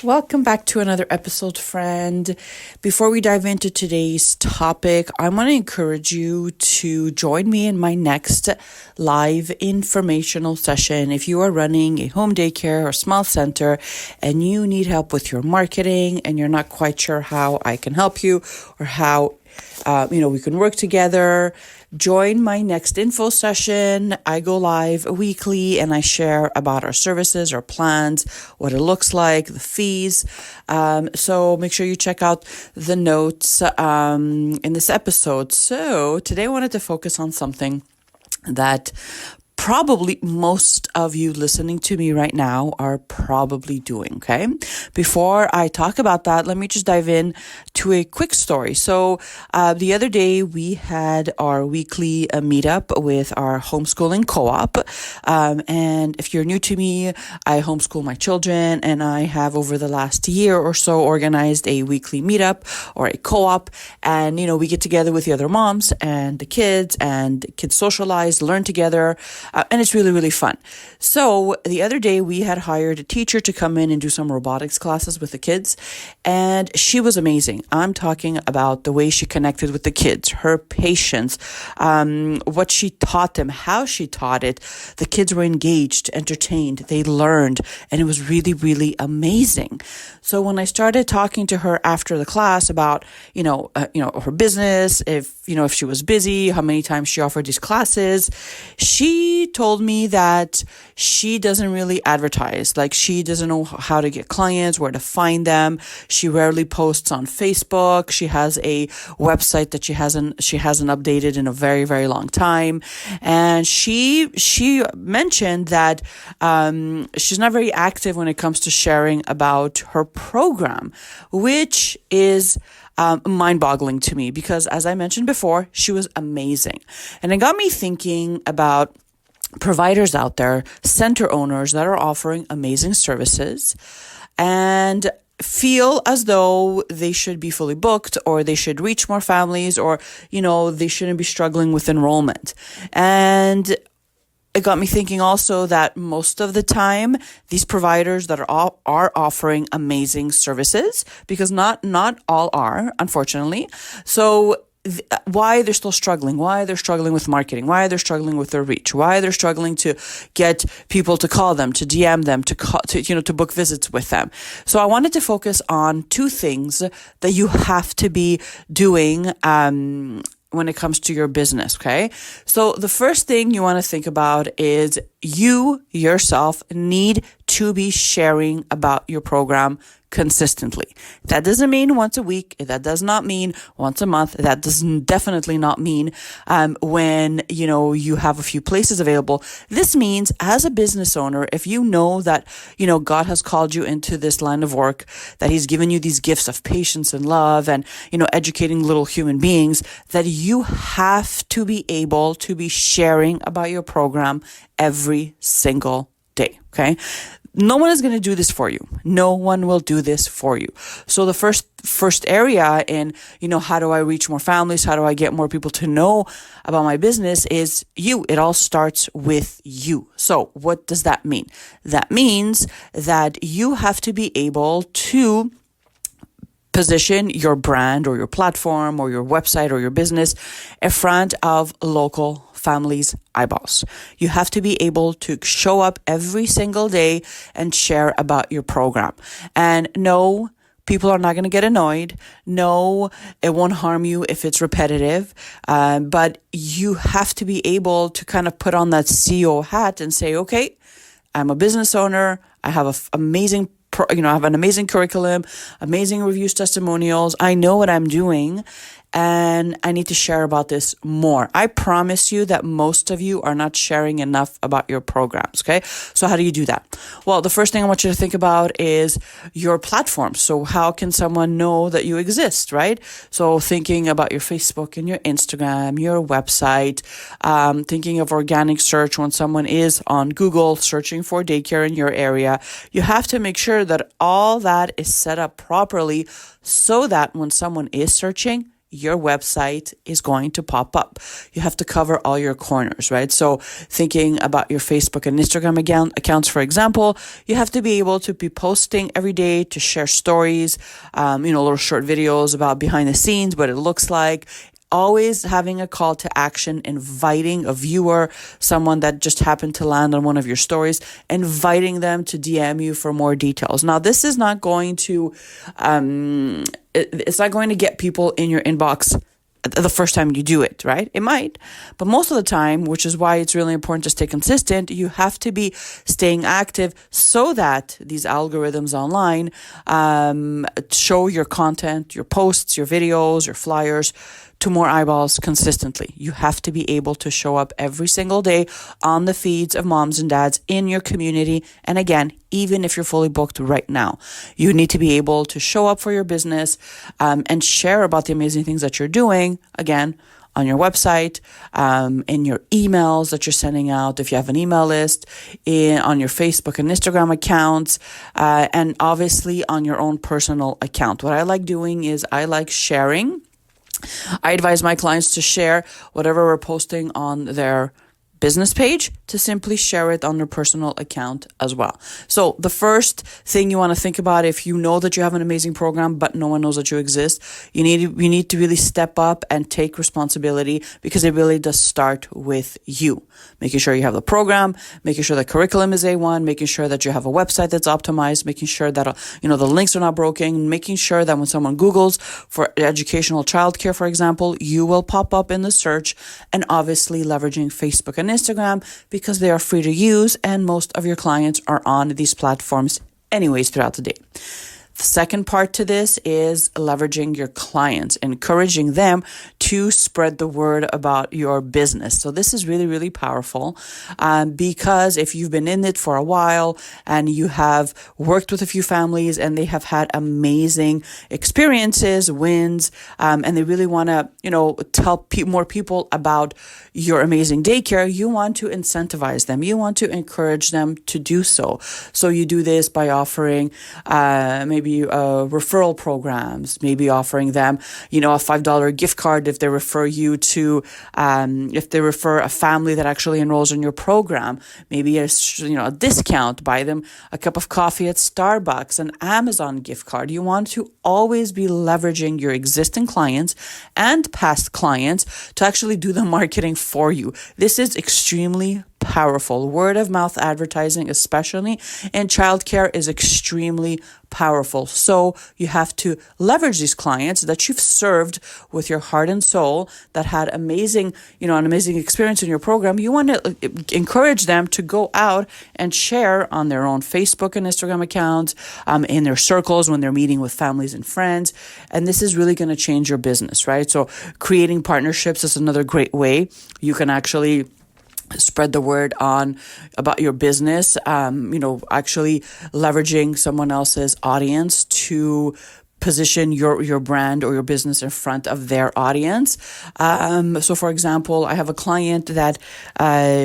Welcome back to another episode, friend. Before we dive into today's topic, I want to encourage you to join me in my next live informational session. If you are running a home daycare or small center and you need help with your marketing and you're not quite sure how I can help you or how we can work together, join my next info session. I go live weekly and I share about our services, our plans, what it looks like, the fees. So make sure you check out the notes in this episode. So today I wanted to focus on something that probably most of you listening to me right now are probably doing, okay? Before I talk about that, let me just dive in to a quick story. So the other day we had our weekly meetup with our homeschooling co-op. And if you're new to me, I homeschool my children, and I have over the last year or so organized a weekly meetup or a co-op. And, we get together with the other moms and the kids socialize, learn together. And it's really, really fun. So the other day we had hired a teacher to come in and do some robotics classes with the kids. And she was amazing. I'm talking about the way she connected with the kids, her patience, what she taught them, how she taught it. The kids were engaged, entertained, they learned, and it was really, really amazing. So when I started talking to her after the class about, her business, if she was busy, how many times she offered these classes, she told me that she doesn't really advertise. Like, she doesn't know how to get clients, where to find them. She rarely posts on Facebook. She has a website that she hasn't updated in a very, very long time. And she mentioned that she's not very active when it comes to sharing about her program, which is mind-boggling to me, because as I mentioned before, she was amazing. And it got me thinking about providers out there, center owners that are offering amazing services and feel as though they should be fully booked, or they should reach more families, or, they shouldn't be struggling with enrollment. And it got me thinking also that most of the time, these providers that are offering amazing services, because not all are, unfortunately. So why they're still struggling, why they're struggling with marketing, why they're struggling with their reach, why they're struggling to get people to call them, to DM them, to book visits with them. So I wanted to focus on two things that you have to be doing when it comes to your business, okay? So the first thing you want to think about is you yourself need to be sharing about your program consistently. That doesn't mean once a week. That does not mean once a month. That does definitely not mean when you have a few places available. This means, as a business owner, if you know that God has called you into this line of work, that He's given you these gifts of patience and love and educating little human beings, that you have to be able to be sharing about your program every single day. Okay. No one is going to do this for you. No one will do this for you. So the first area in, how do I reach more families? How do I get more people to know about my business is you. It all starts with you. So what does that mean? That means that you have to be able to position your brand or your platform or your website or your business in front of local families' eyeballs. You have to be able to show up every single day and share about your program. And no, people are not going to get annoyed. No, it won't harm you if it's repetitive. But you have to be able to kind of put on that CEO hat and say, okay, I'm a business owner. I have I have an amazing curriculum, amazing reviews, testimonials. I know what I'm doing, and I need to share about this more. I promise you that most of you are not sharing enough about your programs, okay? So how do you do that? Well, the first thing I want you to think about is your platform. So how can someone know that you exist, right? So thinking about your Facebook and your Instagram, your website, thinking of organic search when someone is on Google searching for daycare in your area. You have to make sure that all that is set up properly so that when someone is searching, your website is going to pop up. You have to cover all your corners, right? So thinking about your Facebook and Instagram accounts, for example, you have to be able to be posting every day, to share stories, little short videos about behind the scenes, what it looks like. Always having a call to action, inviting a viewer, someone that just happened to land on one of your stories, inviting them to DM you for more details. Now, this is not going to, it's not going to get people in your inbox the first time you do it, right? It might, but most of the time, which is why it's really important to stay consistent, you have to be staying active so that these algorithms online show your content, your posts, your videos, your flyers to more eyeballs consistently. You have to be able to show up every single day on the feeds of moms and dads in your community. And again, even if you're fully booked right now, you need to be able to show up for your business and share about the amazing things that you're doing, again, on your website, in your emails that you're sending out, if you have an email list, on your Facebook and Instagram accounts, and obviously on your own personal account. What I like doing is I like sharing. I advise my clients to share whatever we're posting on their business page, to simply share it on their personal account as well. So the first thing you want to think about, if you know that you have an amazing program, but no one knows that you exist, you need to really step up and take responsibility, because it really does start with you. Making sure you have the program, making sure the curriculum is A1, making sure that you have a website that's optimized, making sure that, the links are not broken, making sure that when someone Googles for educational childcare, for example, you will pop up in the search, and obviously leveraging Facebook and Instagram, because they are free to use and most of your clients are on these platforms anyways throughout the day. The second part to this is leveraging your clients, encouraging them to spread the word about your business. So this is really, really powerful because if you've been in it for a while and you have worked with a few families and they have had amazing experiences, wins, and they really want to, tell more people about your amazing daycare, you want to incentivize them. You want to encourage them to do so. So you do this by offering maybe referral programs, maybe offering them, a $5 gift card if they refer you to, if they refer a family that actually enrolls in your program, maybe a discount, buy them a cup of coffee at Starbucks, an Amazon gift card. You want to always be leveraging your existing clients and past clients to actually do the marketing for you. This is extremely powerful. Word of mouth advertising, especially in childcare, is extremely powerful. So you have to leverage these clients that you've served with your heart and soul, that had an amazing experience in your program. You want to encourage them to go out and share on their own Facebook and Instagram accounts, in their circles when they're meeting with families and friends. And this is really going to change your business, right? So creating partnerships is another great way you can actually spread the word about your business, actually leveraging someone else's audience to position your brand or your business in front of their audience. So for example, I have a client that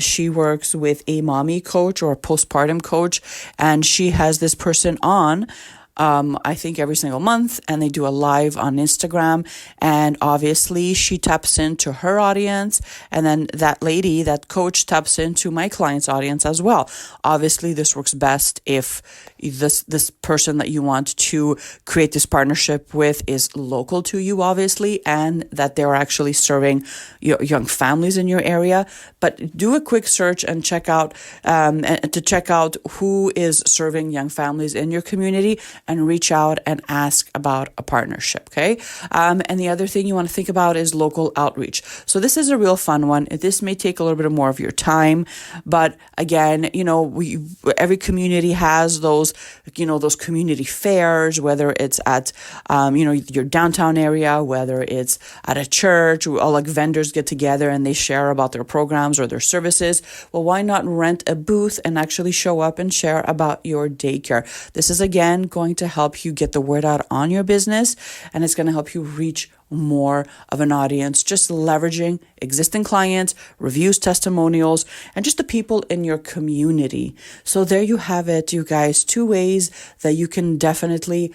she works with a mommy coach or a postpartum coach, and she has this person on I think every single month, and they do a live on Instagram, and obviously she taps into her audience, and then that coach taps into my client's audience as well. Obviously this works best if this person that you want to create this partnership with is local to you, obviously, and that they're actually serving young families in your area. But do a quick search and check out who is serving young families in your community, and reach out and ask about a partnership, okay? And the other thing you want to think about is local outreach. So this is a real fun one. This may take a little bit more of your time, but again, every community has those community fairs, whether it's at, your downtown area, whether it's at a church, all like vendors get together and they share about their programs or their services. Well, why not rent a booth and actually show up and share about your daycare? This is again going to help you get the word out on your business, and it's going to help you reach more of an audience, just leveraging existing clients, reviews, testimonials, and just the people in your community. So there you have it, you guys, 2 ways that you can definitely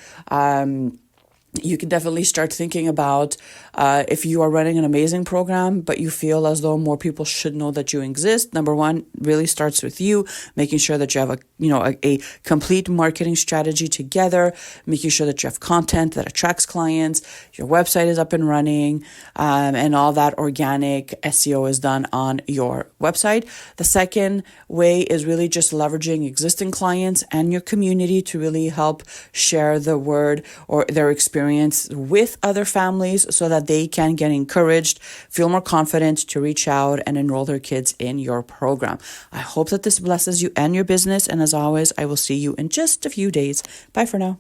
you can definitely start thinking about if you are running an amazing program, but you feel as though more people should know that you exist. Number one really starts with you, making sure that you have a complete marketing strategy together, making sure that you have content that attracts clients, your website is up and running, and all that organic SEO is done on your website. The second way is really just leveraging existing clients and your community to really help share the word or their experience with other families so that they can get encouraged, feel more confident to reach out and enroll their kids in your program. I hope that this blesses you and your business. And as always, I will see you in just a few days. Bye for now.